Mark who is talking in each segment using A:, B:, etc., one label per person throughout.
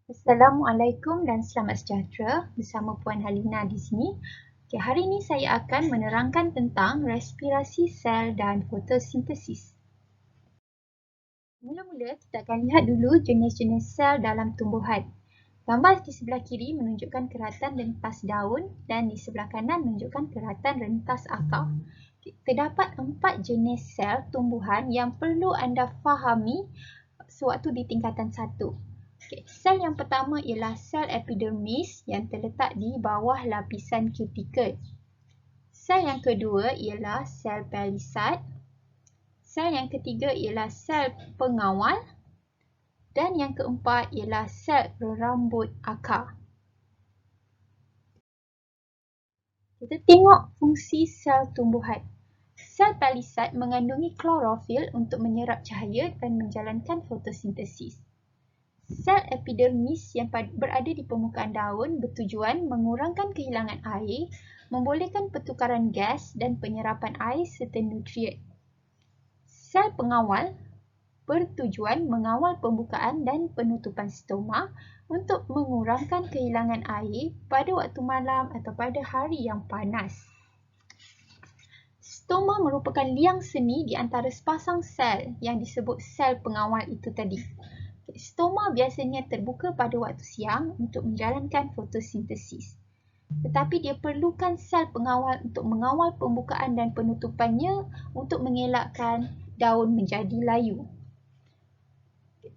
A: Assalamualaikum dan selamat sejahtera, bersama Puan Halina di sini. Hari ini saya akan menerangkan tentang respirasi sel dan fotosintesis. Mula-mula kita akan lihat dulu jenis-jenis sel dalam tumbuhan. Gambar di sebelah kiri menunjukkan keratan rentas daun dan di sebelah kanan menunjukkan keratan rentas akar. Terdapat 4 jenis sel tumbuhan yang perlu anda fahami sewaktu di tingkatan 1. Sel yang pertama ialah sel epidermis yang terletak di bawah lapisan kutikel. Sel yang kedua ialah sel palisad. Sel yang ketiga ialah sel pengawal. Dan yang keempat ialah sel rerambut akar. Kita tengok fungsi sel tumbuhan. Sel palisad mengandungi klorofil untuk menyerap cahaya dan menjalankan fotosintesis. Sel epidermis yang berada di permukaan daun bertujuan mengurangkan kehilangan air, membolehkan pertukaran gas dan penyerapan air serta nutrien. Sel pengawal bertujuan mengawal pembukaan dan penutupan stoma untuk mengurangkan kehilangan air pada waktu malam atau pada hari yang panas. Stoma merupakan liang seni di antara sepasang sel yang disebut sel pengawal itu tadi. Stoma biasanya terbuka pada waktu siang untuk menjalankan fotosintesis. Tetapi dia perlukan sel pengawal untuk mengawal pembukaan dan penutupannya untuk mengelakkan daun menjadi layu,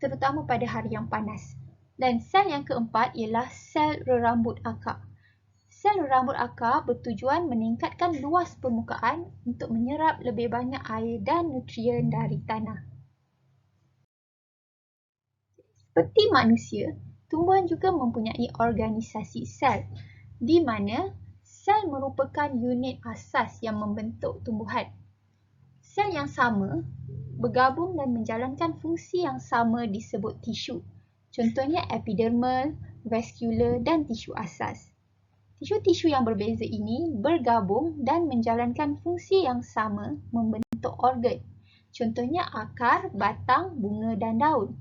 A: terutama pada hari yang panas. Dan sel yang keempat ialah sel rerambut akar. Sel rerambut akar bertujuan meningkatkan luas permukaan untuk menyerap lebih banyak air dan nutrien dari tanah. Seperti manusia, tumbuhan juga mempunyai organisasi sel, di mana sel merupakan unit asas yang membentuk tumbuhan. Sel yang sama bergabung dan menjalankan fungsi yang sama disebut tisu. Contohnya epidermal, vaskular dan tisu asas. Tisu-tisu yang berbeza ini bergabung dan menjalankan fungsi yang sama membentuk organ. Contohnya akar, batang, bunga dan daun.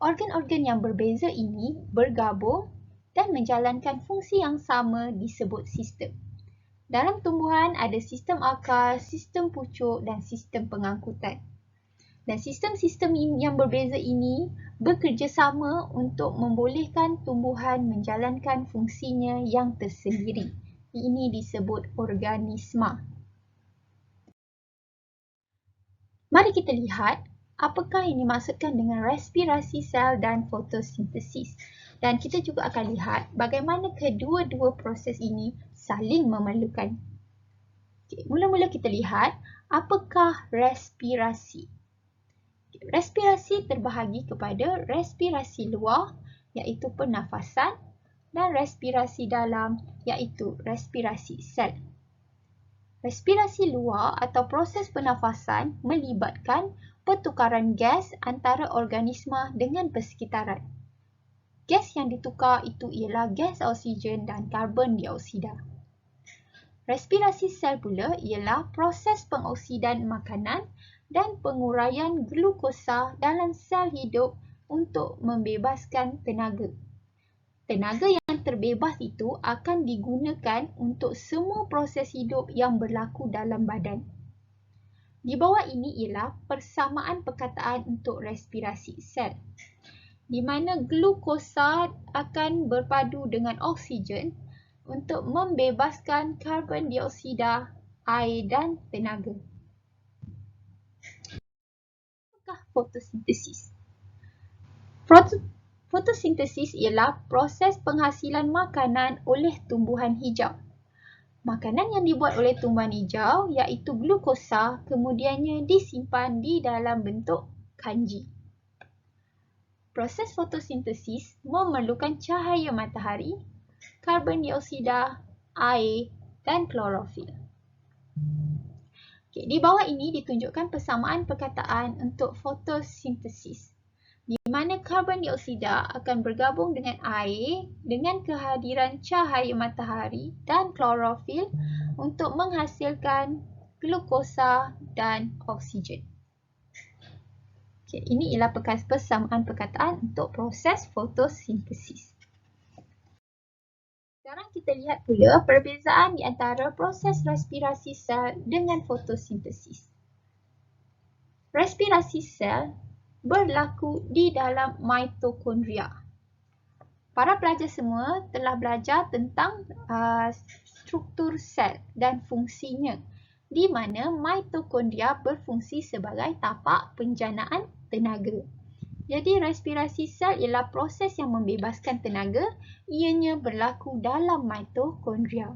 A: Organ-organ yang berbeza ini bergabung dan menjalankan fungsi yang sama disebut sistem. Dalam tumbuhan ada sistem akar, sistem pucuk dan sistem pengangkutan. Dan sistem-sistem yang berbeza ini bekerjasama untuk membolehkan tumbuhan menjalankan fungsinya yang tersendiri. Ini disebut organisma. Mari kita lihat apakah yang dimaksudkan dengan respirasi sel dan fotosintesis. Dan kita juga akan lihat bagaimana kedua-dua proses ini saling memerlukan. Mula-mula kita lihat apakah respirasi. Respirasi terbahagi kepada respirasi luar iaitu pernafasan dan respirasi dalam iaitu respirasi sel. Respirasi luar atau proses pernafasan melibatkan pertukaran gas antara organisma dengan persekitaran. Gas yang ditukar itu ialah gas oksigen dan karbon dioksida. Respirasi sel pula ialah proses pengoksidan makanan dan penguraian glukosa dalam sel hidup untuk membebaskan tenaga. Tenaga yang terbebas itu akan digunakan untuk semua proses hidup yang berlaku dalam badan. Di bawah ini ialah persamaan perkataan untuk respirasi sel, di mana glukosa akan berpadu dengan oksigen untuk membebaskan karbon dioksida, air dan tenaga. Apakah fotosintesis? Fotosintesis ialah proses penghasilan makanan oleh tumbuhan hijau. Makanan yang dibuat oleh tumbuhan hijau iaitu glukosa kemudiannya disimpan di dalam bentuk kanji. Proses fotosintesis memerlukan cahaya matahari, karbon dioksida, air dan klorofil. Di bawah ini ditunjukkan persamaan perkataan untuk fotosintesis, di mana karbon dioksida akan bergabung dengan air dengan kehadiran cahaya matahari dan klorofil untuk menghasilkan glukosa dan oksigen. Okay, ini ialah persamaan perkataan untuk proses fotosintesis. Sekarang kita lihat pula perbezaan di antara proses respirasi sel dengan fotosintesis. Respirasi sel berlaku di dalam mitokondria. Para pelajar semua telah belajar tentang struktur sel dan fungsinya, di mana mitokondria berfungsi sebagai tapak penjanaan tenaga. Jadi respirasi sel ialah proses yang membebaskan tenaga, ianya berlaku dalam mitokondria.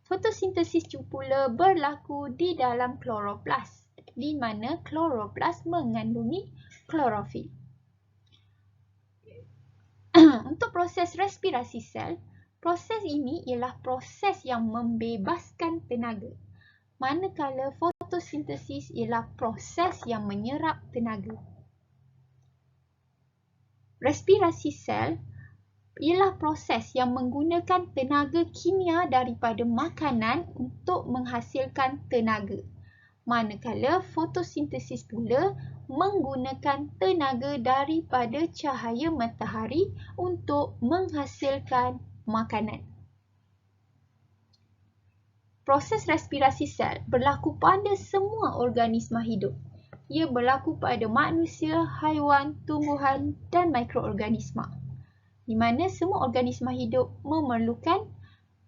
A: Fotosintesis pula berlaku di dalam kloroplas, di mana kloroplas mengandungi klorofil. Untuk proses respirasi sel, proses ini ialah proses yang membebaskan tenaga, manakala fotosintesis ialah proses yang menyerap tenaga. Respirasi sel ialah proses yang menggunakan tenaga kimia daripada makanan untuk menghasilkan tenaga, manakala fotosintesis pula menggunakan tenaga daripada cahaya matahari untuk menghasilkan makanan. Proses respirasi sel berlaku pada semua organisma hidup. Ia berlaku pada manusia, haiwan, tumbuhan dan mikroorganisma, di mana semua organisma hidup memerlukan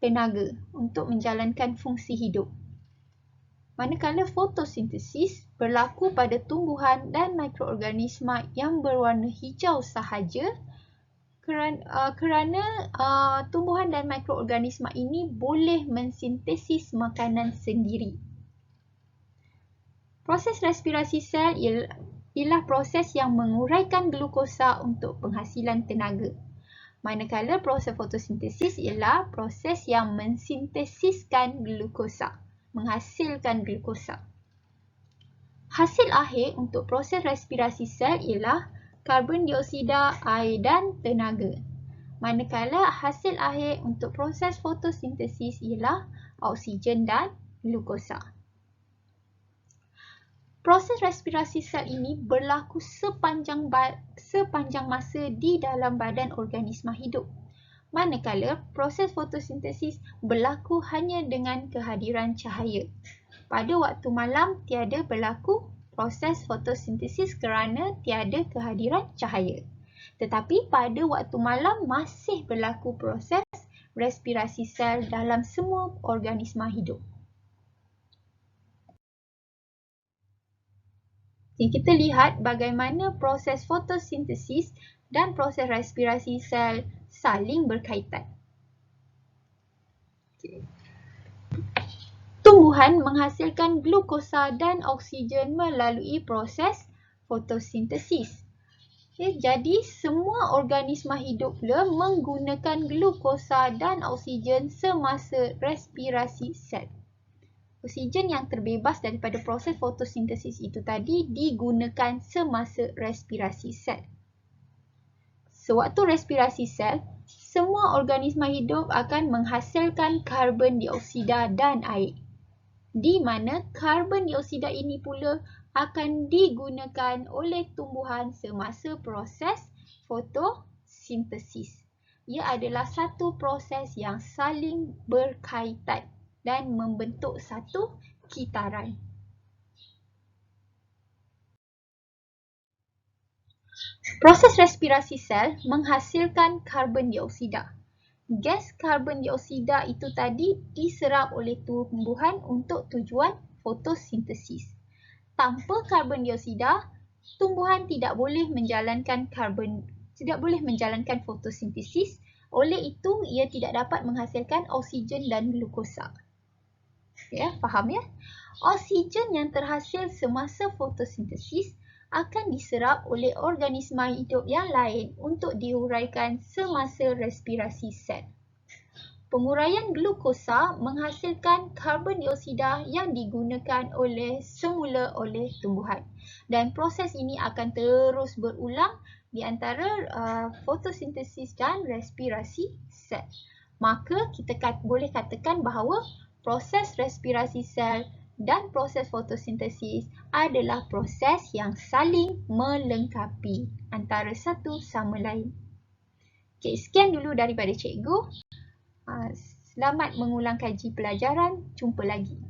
A: tenaga untuk menjalankan fungsi hidup. Manakala fotosintesis berlaku pada tumbuhan dan mikroorganisma yang berwarna hijau sahaja, kerana tumbuhan dan mikroorganisma ini boleh mensintesis makanan sendiri. Proses respirasi sel ialah proses yang menguraikan glukosa untuk penghasilan tenaga, manakala proses fotosintesis ialah proses yang mensintesiskan glukosa, menghasilkan glukosa. Hasil akhir untuk proses respirasi sel ialah karbon dioksida, air dan tenaga. Manakala hasil akhir untuk proses fotosintesis ialah oksigen dan glukosa. Proses respirasi sel ini berlaku sepanjang masa di dalam badan organisma hidup. Manakala proses fotosintesis berlaku hanya dengan kehadiran cahaya. Pada waktu malam tiada berlaku proses fotosintesis kerana tiada kehadiran cahaya. Tetapi pada waktu malam masih berlaku proses respirasi sel dalam semua organisma hidup. Kita lihat bagaimana proses fotosintesis dan proses respirasi sel saling berkaitan. Tumbuhan menghasilkan glukosa dan oksigen melalui proses fotosintesis. Jadi semua organisma hidup pula menggunakan glukosa dan oksigen semasa respirasi sel. Oksigen yang terbebas daripada proses fotosintesis itu tadi digunakan semasa respirasi sel. Sewaktu respirasi sel, semua organisma hidup akan menghasilkan karbon dioksida dan air, di mana karbon dioksida ini pula akan digunakan oleh tumbuhan semasa proses fotosintesis. Ia adalah satu proses yang saling berkaitan dan membentuk satu kitaran. Proses respirasi sel menghasilkan karbon dioksida. Gas karbon dioksida itu tadi diserap oleh tumbuhan untuk tujuan fotosintesis. Tanpa karbon dioksida, tumbuhan tidak boleh menjalankan fotosintesis. Oleh itu, ia tidak dapat menghasilkan oksigen dan glukosa. Ya, faham ya? Oksigen yang terhasil semasa fotosintesis akan diserap oleh organisma hidup yang lain untuk diuraikan semasa respirasi sel. Penguraian glukosa menghasilkan karbon dioksida yang digunakan semula oleh tumbuhan. Dan proses ini akan terus berulang di antara fotosintesis dan respirasi sel. Maka kita boleh katakan bahawa proses respirasi sel dan proses fotosintesis adalah proses yang saling melengkapi antara satu sama lain. Okey, sekian dulu daripada cikgu. Selamat mengulang kaji pelajaran. Jumpa lagi.